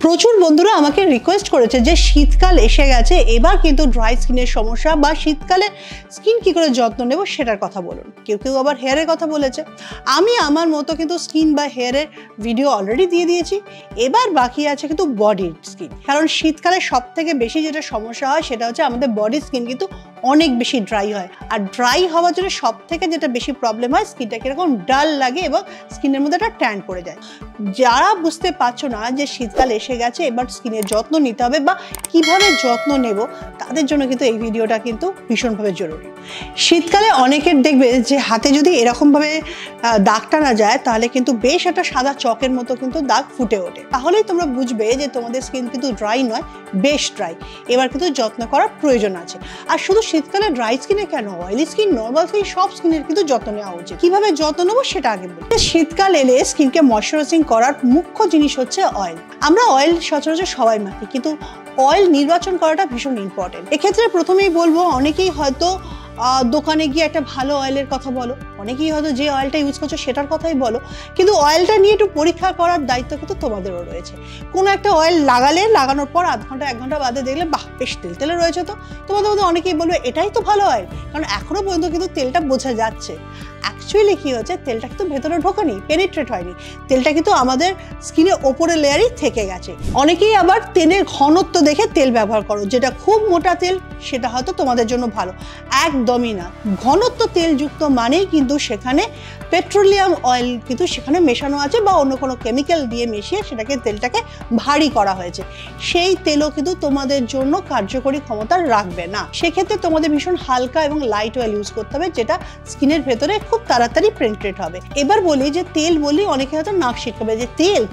প্রচুর বন্ধুরা আমাকে রিকোয়েস্ট করেছে যে শীতকাল এসে গেছে, এবার কিন্তু ড্রাই স্কিনের সমস্যা বা শীতকালে স্কিন কী করে যত্ন নেব সেটার কথা বলুন। কেউ কেউ আবার হেয়ারের কথা বলেছে। আমি আমার মতো কিন্তু স্কিন বা হেয়ারের ভিডিও অলরেডি দিয়ে দিয়েছি। এবার বাকি আছে কিন্তু বডির স্কিন, কারণ শীতকালে সব থেকে বেশি যেটা সমস্যা হয় সেটা হচ্ছে আমাদের বডির স্কিন কিন্তু অনেক বেশি ড্রাই হয়। আর ড্রাই হওয়ার জন্য সব থেকে যেটা বেশি প্রবলেম হয়, স্কিনটা কীরকম ডাল লাগে এবং স্কিনের মধ্যে একটা ট্যান পড়ে যায়। যারা বুঝতে পারছো না যে শীতকাল এসে গেছে, এবার স্কিনের যত্ন নিতে হবে বা কিভাবে যত্ন নেব, তাদের জন্য কিন্তু এই ভিডিওটা কিন্তু ভীষণভাবে জরুরি। শীতকালে অনেকের দেখবে যে হাতে যদি এরকমভাবে দাগ টানা যায়, তাহলে কিন্তু বেশ একটা সাদা চকের মতো কিন্তু দাগ ফুটে ওঠে। তাহলেই তোমরা বুঝবে যে তোমাদের স্কিন কিন্তু ড্রাই নয়, বেশ ড্রাই। এবার কিন্তু যত্ন করার প্রয়োজন আছে। আর শুধু শীতকালে ড্রাই স্কিনে কেন, অয়েলি স্কিন, নর্মাল স্কিন, সব স্কিনের কিন্তু যত্ন নেওয়া উচিত। কিভাবে যত্ন নেবো সেটা আগে বলি। শীতকাল এলে স্কিনকে ময়শ্চারাইজিং করার মুখ্য জিনিস হচ্ছে অয়েল। আমরা অয়েল সচরাচর সবাই মাখি, কিন্তু অয়েল নির্বাচন করাটা ভীষণ ইম্পর্টেন্ট। এক্ষেত্রে প্রথমেই বলবো, অনেকেই হয়তো দোকানে গিয়ে একটা ভালো অয়েলের কথা বলো, অনেকেই হয়তো যে অয়েলটা ইউজ করছো সেটার কথাই বলো, কিন্তু অয়েলটা নিয়ে একটু পরীক্ষা করার দায়িত্ব কিন্তু তোমাদেরও রয়েছে। কোনো একটা অয়েল লাগানোর পর আধ ঘন্টা 1 ঘন্টা বাদে দেখলে বাহ বেশ তেলতেলে রয়েছে, তো তোমাদের মধ্যে অনেকেই বলবে এটাই তো ভালো অয়েল, কারণ এখনো পর্যন্ত কিন্তু তেলটা বোঝা যাচ্ছে। অ্যাকচুয়ালি কি হচ্ছে, তেলটা কিন্তু ভেতরে ঢোকেনি, পেনিট্রেট হয়নি, তেলটা কিন্তু আমাদের স্কিনের ওপরের লেয়ারই থেকে গেছে। অনেকেই আবার তেলের ঘনত্ব দেখে তেল ব্যবহার করো, যেটা খুব মোটা তেল সেটা হয়তো তোমাদের জন্য ভালো, একদমই না। ঘনত্ব তেলযুক্ত মানেই কিন্তু সেখানে পেট্রোলিয়াম অয়েল কিন্তু সেখানে মেশানো আছে বা অন্য কোনো কেমিক্যাল দিয়ে মিশিয়ে সেটাকে তেলটাকে ভারী করা হয়েছে। সেই তেলও কিন্তু তোমাদের জন্য কার্যকরী ক্ষমতা রাখবে না। সেক্ষেত্রে তোমাদের ভীষণ হালকা এবং লাইট অয়েল ইউজ করতে হবে, যেটা স্কিনের ভেতরে খুব তাড়াতাড়ি পেনিট্রেট হবে। এবার বলি যে তেল বলি, অনেকে হয়তো নাক শিখবে যে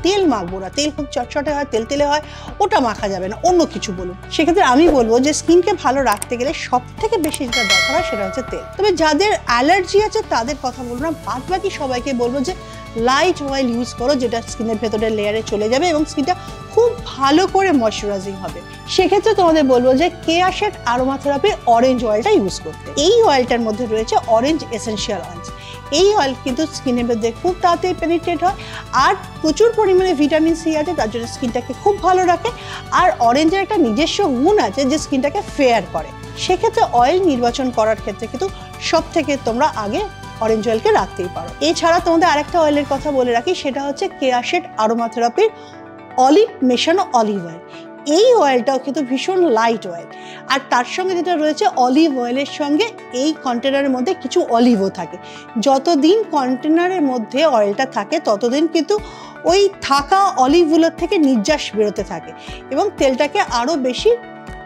তেল মাখবো না, তেল খুব চটচটে হয়, তেলে হয়, ওটা মাখা যাবে না, অন্য কিছু বলুন। সেক্ষেত্রে আমি বলবো যে স্কিনকে ভালো রাখতে গেলে সব থেকে বেশি যেটা দরকার হয় সেটা হচ্ছে তেল। তবে যাদের অ্যালার্জি আছে তাদের কথা বলবো না, বাদ বাকি সবাইকে বলবো যে লাইট অয়েল ইউজ করো, যেটা স্কিনের ভেতরে লেয়ারে চলে যাবে এবং স্কিনটা খুব ভালো করে ময়শ্চারাইজিং হবে। সেক্ষেত্রে তোমাদের বলবো যে কেয়া শেড আরোমা থেরাপির অরেঞ্জ অয়েলটা ইউজ করতে। এই অয়েলটার মধ্যে রয়েছে অরেঞ্জ এসেনশিয়াল অয়েলস। এই অয়েল কিন্তু স্কিনের মধ্যে খুব তাড়াতাড়ি পেনিট্রেট হয়, আর প্রচুর পরিমাণে ভিটামিন সি আছে, তার জন্য স্কিনটাকে খুব ভালো রাখে। আর অরেঞ্জের একটা নিজস্ব গুণ আছে যে স্কিনটাকে ফেয়ার করে। সেক্ষেত্রে অয়েল নির্বাচন করার ক্ষেত্রে কিন্তু সব থেকে তোমরা আগে অরেঞ্জ অয়েলকে রাখতেই পারো। এছাড়া তোমাদের আরেকটা অয়েলের কথা বলে রাখি, সেটা হচ্ছে কেয়া শেড আরোমা থেরাপির অলিভ মেশানো অলিভ অয়েল। এই অয়েলটাও কিন্তু ভীষণ লাইট অয়েল, আর তার সঙ্গে যেটা রয়েছে অলিভ অয়েলের সঙ্গে এই কন্টেনারের মধ্যে কিছু অলিভও থাকে। যতদিন কন্টেনারের মধ্যে অয়েলটা থাকে ততদিন কিন্তু ওই থাকা অলিভগুলোর থেকে নির্যাস বেরোতে থাকে এবং তেলটাকে আরও বেশি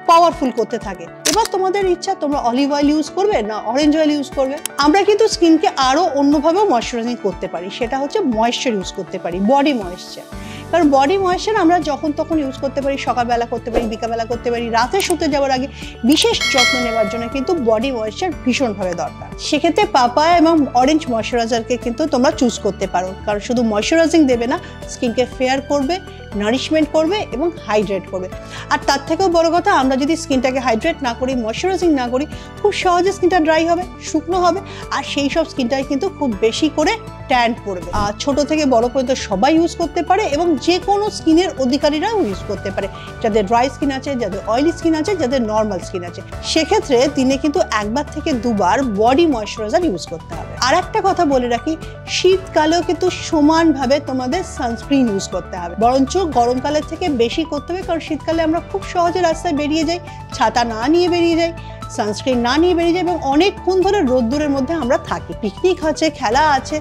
পাওয়ারফুল করতে থাকে। এবার তোমাদের ইচ্ছা, তোমরা অলিভ অয়েল ইউজ করবে না অরেঞ্জ অয়েল ইউজ করবে। আমরা কিন্তু স্কিনকে আরও অন্যভাবেও ময়শ্চারাইজিং করতে পারি, সেটা হচ্ছে ময়েশ্চার ইউজ করতে পারি, বডি ময়েশ্চার। কারণ বডি ময়েশ্চার আমরা যখন তখন ইউজ করতে পারি, সকালবেলা করতে পারি, বিকালবেলা করতে পারি, রাতে শুতে যাওয়ার আগে বিশেষ যত্ন নেওয়ার জন্য কিন্তু বডি ময়েশ্চার ভীষণভাবে দরকার। সেক্ষেত্রে পাপায়া এবং অরেঞ্জ ময়েশ্চারাইজারকে কিন্তু তোমরা চুজ করতে পারো, কারণ শুধু ময়েশ্চারাইজিং দেবে না, স্কিনকে ফেয়ার করবে, নারিশমেন্ট করবে এবং হাইড্রেট করবে। আর তার থেকেও বড় কথা, আমরা যদি স্কিনটাকে হাইড্রেট না করি, ময়েশ্চারাইজিং না করি, খুব সহজে স্কিনটা ড্রাই হবে, শুকনো হবে, আর সেই সব স্কিনটাই কিন্তু খুব বেশি করে ট্যান পড়বে। আর ছোট থেকে বড় পর্যন্ত সবাই ইউজ করতে পারে এবং যে কোনো স্কিনের অধিকারীরাও ইউজ করতে পারে, যাদের ড্রাই স্কিন আছে, যাদের অয়েলি স্কিন আছে, যাদের নর্মাল স্কিন আছে। সেক্ষেত্রে দিনে কিন্তু 1 থেকে 2 বার বডি ময়েশ্চারাইজার ইউজ করতে হবে। আর একটা কথা বলে রাখি, শীতকালেও কিন্তু সমানভাবে তোমাদের সানস্ক্রিন ইউজ করতে হবে, বরঞ্চ গরমকালের থেকে বেশি করতে হবে, কারণ শীতকালে আমরা খুব সহজে রাস্তায় বেরিয়ে যাই, ছাতা না নিয়ে বেরিয়ে যাই, সানস্ক্রিন না নিয়ে বেরিয়ে যাই এবং অনেকক্ষণ ধরে রোদ্দুরের মধ্যে আমরা থাকি, পিকনিক আছে, খেলা আছে,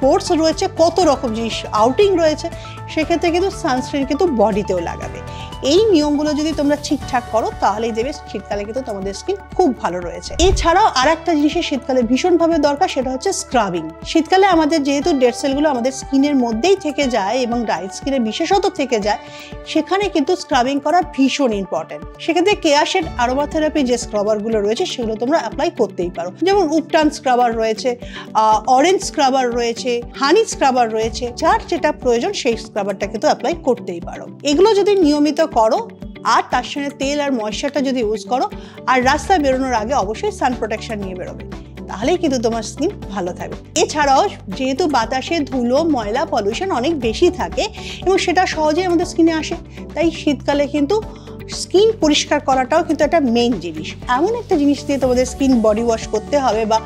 স্পোর্টস রয়েছে, কত রকম জিনিস, আউটিং রয়েছে। সেক্ষেত্রে কিন্তু সানস্ক্রিন কিন্তু বডিতেও লাগাবে। এই নিয়মগুলো যদি তোমরা ঠিকঠাক করো, তাহলেই দেবে শীতকালে কিন্তু তোমাদের স্কিন খুব ভালো রয়েছে। এছাড়াও আর একটা জিনিসের শীতকালে ভীষণভাবে দরকার, সেটা হচ্ছে স্ক্রাবিং। শীতকালে আমাদের যেহেতু ডেড সেলগুলো আমাদের স্কিনের মধ্যেই থেকে যায় এবং ড্রাই স্কিনে বিশেষত থেকে যায়, সেখানে কিন্তু স্ক্রাবিং করা ভীষণ ইম্পর্টেন্ট। সেক্ষেত্রে কেয়া শেড আরোমা থেরাপি যে স্ক্রাবারগুলো রয়েছে সেগুলো তোমরা অ্যাপ্লাই করতেই পারো, যেমন উপটান স্ক্রাবার রয়েছে, অরেঞ্জ স্ক্রাবার রয়েছে, হানি স্ক্রাবার রয়েছে, যার যেটা প্রয়োজন সেই স্ক্রাবারটা কিন্তু অ্যাপ্লাই করতেই পারো। এগুলো যদি নিয়মিত করো, আর তার সঙ্গে তেল আর ময়েশ্চারটা যদি ইউজ করো, আর রাস্তায় বেরোনোর আগে অবশ্যই সান প্রোটেকশন নিয়ে বেরোবে, তাহলেই কিন্তু তোমার স্কিন ভালো থাকবে। এছাড়াও যেহেতু বাতাসে ধুলো, ময়লা, পলিউশন অনেক বেশি থাকে এবং সেটা সহজেই আমাদের স্কিনে আসে, তাই শীতকালে কিন্তু স্কিন পরিষ্কার করাটাও কিন্তু একটা মেইন জিনিস। এমন একটা জিনিস দিয়ে তোমাদের স্কিন বডি ওয়াশ করতে হবে বা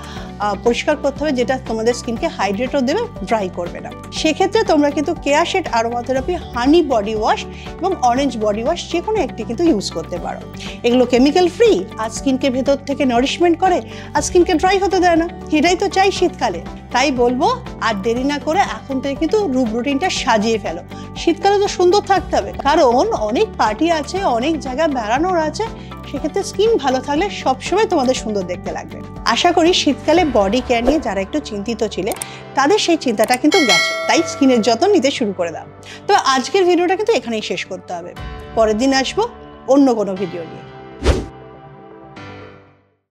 পরিষ্কার করতে হবে যেটা তোমাদের স্কিনকে হাইড্রেটও দেবে, ড্রাই করবে না। সেক্ষেত্রে তোমরা কিন্তু কেয়াশেড আরোমাথেরাপি হানি বডি ওয়াশ এবং অরেঞ্জ বডি ওয়াশ যে কোনো একটি কিন্তু ইউজ করতে পারো। এগুলো কেমিক্যাল ফ্রি, আর স্কিনকে ভেতর থেকে নারিশমেন্ট করে, আর স্কিনকে ড্রাই হতে দেয় না। এটাই তো চাই শীতকালে। তাই বলবো আর দেরি না করে এখন থেকে কিন্তু রুটিনটা সাজিয়ে ফেলো। শীতকালে তো সুন্দর থাকতে হবে, কারণ অনেক পার্টি আছে, অনেক জায়গায় বেড়ানোর আছে। সেক্ষেত্রে স্কিন ভালো থাকলে সবসময় তোমাদের সুন্দর দেখতে লাগবে। আশা করি শীতকালে বডি কেয়ার নিয়ে যারা একটু চিন্তিত ছিলে তাদের সেই চিন্তাটা কিন্তু গেছে, তাই স্কিনের যত্ন নিতে শুরু করে দাও। তো আজকের ভিডিওটা কিন্তু এখানেই শেষ করতে হবে। পরের দিন আসবো অন্য কোনো ভিডিও নিয়ে।